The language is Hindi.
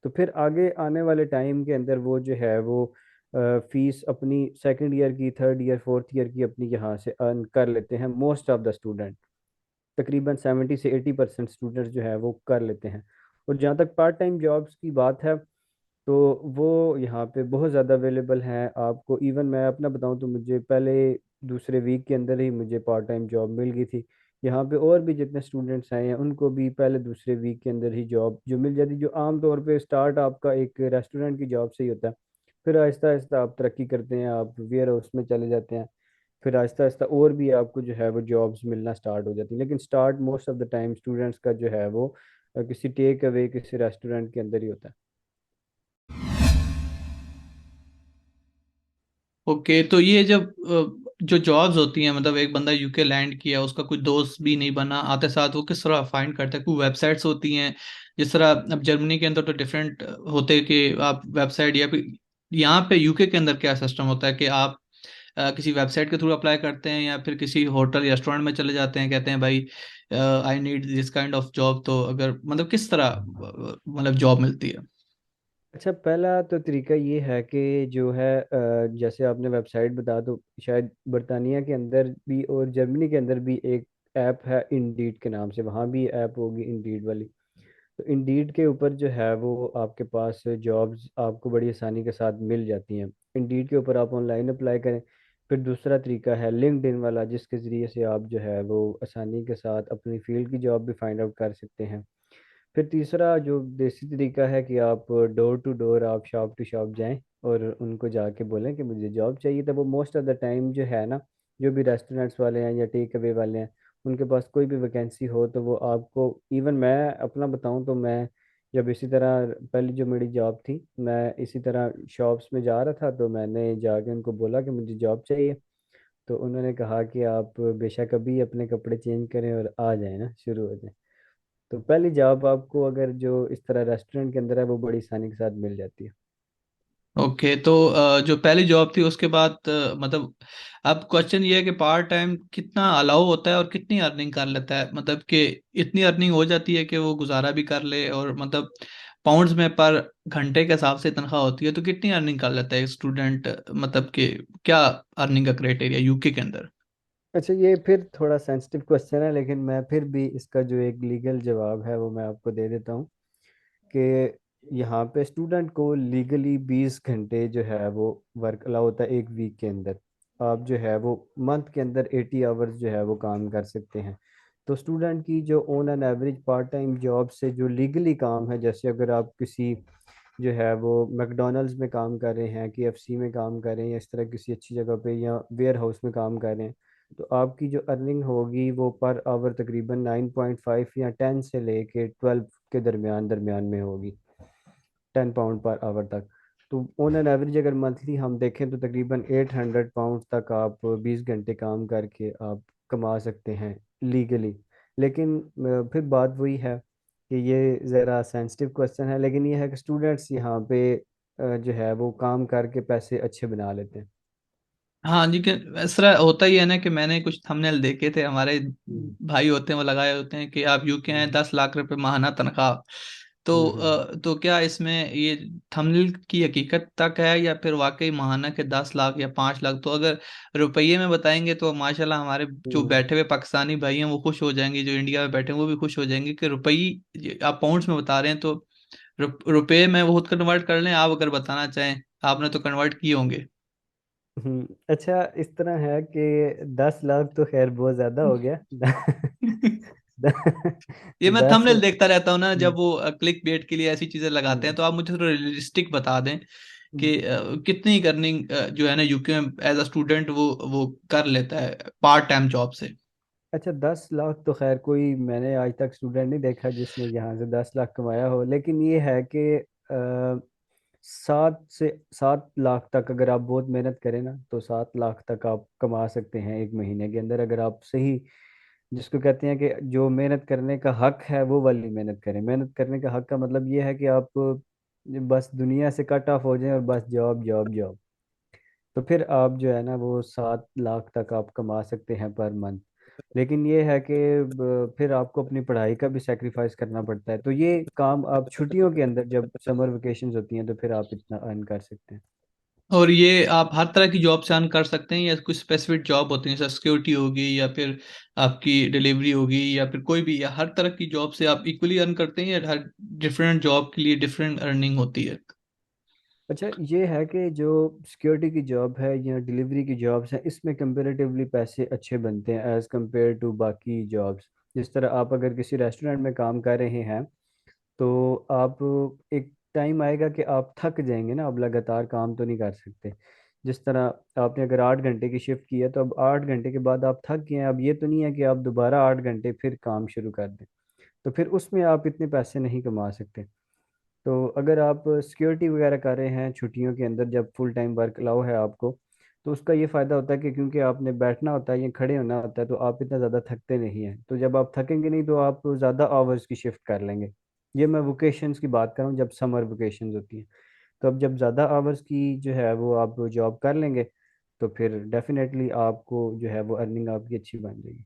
तो फिर आगे आने वाले टाइम के अंदर वो जो है वो फीस अपनी सेकंड ईयर की, थर्ड ईयर, फोर्थ ईयर की अपनी यहाँ से अर्न कर लेते हैं मोस्ट ऑफ द स्टूडेंट। तकरीबन 70 से 80% स्टूडेंट्स जो है वो कर लेते हैं। और जहाँ तक पार्ट टाइम जॉब्स की बात है, तो वो यहाँ पे बहुत ज़्यादा अवेलेबल हैं आपको। इवन मैं अपना बताऊँ तो मुझे पहले दूसरे वीक के अंदर ही मुझे पार्ट टाइम जॉब मिल गई थी। यहाँ पे और भी जितने स्टूडेंट्स आए हैं उनको भी पहले दूसरे वीक के अंदर ही जॉब जो मिल जाती, जो आम तौर पे स्टार्ट आपका एक रेस्टोरेंट की जॉब से ही होता है। फिर आहिस्ता आहिस्ता आप तरक्की करते हैं, आप वेयर हाउस में चले जाते हैं। फिर आहिस्ता आहिस्ता और भी आपको जो है वो जॉब्स मिलना स्टार्ट हो जाती है, लेकिन start most of the time students का जो है वो किसी टेक अवे किसी रेस्टोरेंट के अंदर ही होता है। ओके, तो ये जब जो जॉब्स होती हैं, मतलब एक बंदा यूके लैंड किया, उसका कोई दोस्त भी नहीं बना आते साथ, वो किस तरह फाइंड करता है? कोई वेबसाइट्स होती हैं जिस तरह अब जर्मनी के अंदर तो डिफरेंट होते हैं कि आप वेबसाइट, या फिर यहाँ पे यूके के अंदर क्या सिस्टम होता है कि आप किसी वेबसाइट के थ्रू अप्लाई करते हैं, या फिर किसी होटल रेस्टोरेंट में चले जाते हैं, कहते हैं भाई I need this kind of job, तो अगर मतलब किस तरह मतलब जॉब मिलती है? अच्छा, पहला तो तरीका ये है कि जो है जैसे आपने वेबसाइट बता, तो शायद बरतानिया के अंदर भी और जर्मनी के अंदर भी एक ऐप है इंडीड के नाम से, वहाँ भी ऐप होगी इंडीड वाली। तो इंडीड के ऊपर जो है वो आपके पास जॉब्स आपको बड़ी आसानी के साथ मिल जाती हैं। इंडीड के ऊपर आप ऑनलाइन अप्लाई करें। फिर दूसरा तरीका है लिंक्डइन वाला, जिसके ज़रिए से आप जो है वो आसानी के साथ अपनी फील्ड की जॉब भी फाइंड आउट कर सकते हैं। फिर तीसरा जो देसी तरीका है कि आप डोर टू डोर, आप शॉप टू शॉप जाएं और उनको जाके बोलें कि मुझे जॉब चाहिए। तो वो मोस्ट ऑफ द टाइम जो है ना, जो भी रेस्टोरेंट्स वाले हैं या टेक अवे वाले हैं, उनके पास कोई भी वैकेंसी हो तो वो आपको, इवन मैं अपना बताऊं तो मैं जब इसी तरह पहली जो मेरी जॉब थी, मैं इसी तरह शॉप्स में जा रहा था, तो मैंने जाके उनको बोला कि मुझे जॉब चाहिए। तो उन्होंने कहा कि आप बेशक अभी अपने कपड़े चेंज करें और आ जाएं ना, शुरू हो जाए। तो पहली जॉब आपको अगर जो इस तरह रेस्टोरेंट के अंदर है वो बड़ी आसानी के साथ मिल जाती है। ओके, तो जो पहली जॉब थी उसके बाद मतलब अब क्वेश्चन ये है कि पार्ट टाइम कितना अलाउ होता है और कितनी अर्निंग कर लेता है, मतलब कि इतनी अर्निंग हो जाती है कि वो गुजारा भी कर ले, और मतलब पाउंड्स में पर घंटे के हिसाब से तनख्वाह होती है, तो कितनी अर्निंग कर लेता है स्टूडेंट, मतलब कि क्या अर्निंग का क्राइटेरिया यूके के अंदर? अच्छा, ये फिर थोड़ा सेंसिटिव क्वेश्चन है, लेकिन मैं फिर भी इसका जो एक लीगल जवाब है वो मैं आपको दे देता हूँ कि यहाँ पे स्टूडेंट को लीगली 20 घंटे जो है वो वर्क अलाउ होता है एक वीक के अंदर। आप जो है वो मंथ के अंदर 80 आवर्स जो है वो काम कर सकते हैं। तो स्टूडेंट की जो on an average part time job से जो लीगली काम है, जैसे अगर आप किसी जो है वो मैकडोनल्ड्स में काम कर रहे हैं, KFC में काम कर रहे हैं, या इस तरह किसी अच्छी जगह पे या वेयर हाउस में काम कर रहे हैं, तो आपकी जो अर्निंग होगी वो पर आवर तकरीबन 9.5 या 10 से लेके 12 के दरमियान दरमियान में होगी, £10 पर आवर तक। तो ऑन एन एवरेज अगर मंथली हम देखें तो तकरीबन £800 तक आप 20 घंटे काम करके आप कमा सकते हैं लीगली। लेकिन फिर बात वही है कि ये ज़रा सेंसिटिव क्वेश्चन है, लेकिन ये है कि स्टूडेंट्स यहाँ पे जो है वो काम करके पैसे अच्छे बना लेते हैं। हाँ जी, कि इस तरह होता ही है ना कि मैंने कुछ थंबनेल देखे थे, हमारे हम्म। भाई होते हैं वो लगाए होते हैं कि आप यूके हैं, 10 लाख रुपए माहाना तनख्वाह। हम्म। तो क्या इसमें ये थंबनेल की हकीकत तक है, या फिर वाकई माहाना के 10 लाख या 5 लाख? तो अगर रुपये में बताएंगे तो माशाल्लाह हमारे जो हम्म। बैठे हुए पाकिस्तानी भाई हैं वो खुश हो जाएंगे, जो इंडिया में बैठे हैं वो भी खुश हो जाएंगे कि रुपये आप पाउंड्स में बता रहे हैं, तो रुपये में वो खुद कन्वर्ट कर लें, आप अगर बताना चाहें, आपने तो कन्वर्ट किए होंगे। अच्छा, इस तरह है कि 10 लाख तो खैर बहुत ज्यादा हो गया। ये मैं दस थंबनेल देखता रहता हूँ ना, जब हम्म, वो क्लिक बेट के लिए ऐसी चीजें लगाते हैं, हम्म, तो आप मुझे थोड़ा रियलिस्टिक बता दें हम्म। कि कितनी अर्निंग जो है ना यूके में एज अ स्टूडेंट वो कर लेता है पार्ट टाइम जॉब से? अच्छा, 10 लाख तो खैर कोई मैंने आज तक स्टूडेंट नहीं देखा जिसने यहाँ से 10 लाख कमाया हो, लेकिन ये है कि 7 से 7 लाख तक अगर आप बहुत मेहनत करें ना, तो 7 लाख तक आप कमा सकते हैं एक महीने के अंदर, अगर आप सही, जिसको कहते हैं कि जो मेहनत करने का हक है वो वाली मेहनत करें। मेहनत करने का हक का मतलब ये है कि आप बस दुनिया से कट ऑफ हो जाएं और बस जॉब जॉब जॉब। तो फिर आप जो है ना वो 7 लाख तक आप कमा सकते हैं पर मंथ। लेकिन ये है कि फिर आपको अपनी पढ़ाई का भी सेक्रीफाइस करना पड़ता है। तो ये काम आप छुट्टियों के अंदर जब समर वेकेशंस होती हैं तो फिर आप इतना अर्न कर सकते हैं। और ये आप हर तरह की जॉब से अर्न कर सकते हैं, या कुछ स्पेसिफिक जॉब होती है जैसे सिक्योरिटी होगी, या फिर आपकी डिलीवरी होगी, या फिर कोई भी, या हर तरह की जॉब से आप इक्वली अर्न करते हैं, या हर डिफरेंट जॉब के लिए डिफरेंट अर्निंग होती है? अच्छा, ये है कि जो सिक्योरिटी की जॉब है या डिलीवरी की जॉब्स हैं, इसमें कंपेरेटिवली पैसे अच्छे बनते हैं एज़ कम्पेयर टू बाकी जॉब्स। जिस तरह आप अगर किसी रेस्टोरेंट में काम कर रहे हैं तो आप, एक टाइम आएगा कि आप थक जाएंगे ना, अब लगातार काम तो नहीं कर सकते। जिस तरह आपने अगर 8 घंटे की शिफ्ट की है तो अब 8 घंटे के बाद आप थक गए हैं, अब ये तो नहीं है कि आप दोबारा 8 घंटे फिर काम शुरू कर दें। तो फिर उसमें आप इतने पैसे नहीं कमा सकते। तो अगर आप सिक्योरिटी वगैरह कर रहे हैं छुट्टियों के अंदर, जब फुल टाइम वर्क अलाउ है आपको, तो उसका ये फ़ायदा होता है कि क्योंकि आपने बैठना होता है या खड़े होना होता है तो आप इतना ज़्यादा थकते नहीं हैं। तो जब आप थकेंगे नहीं तो आप ज़्यादा आवर्स की शिफ्ट कर लेंगे। ये मैं वोकेशंस की बात कर रहा हूँ, जब समर वोकेशंस होती हैं। तो अब जब ज़्यादा आवर्स की जो है वो आप जॉब कर लेंगे तो फिर डेफिनेटली आपको जो है वो अर्निंग आपकी अच्छी बन जाएगी।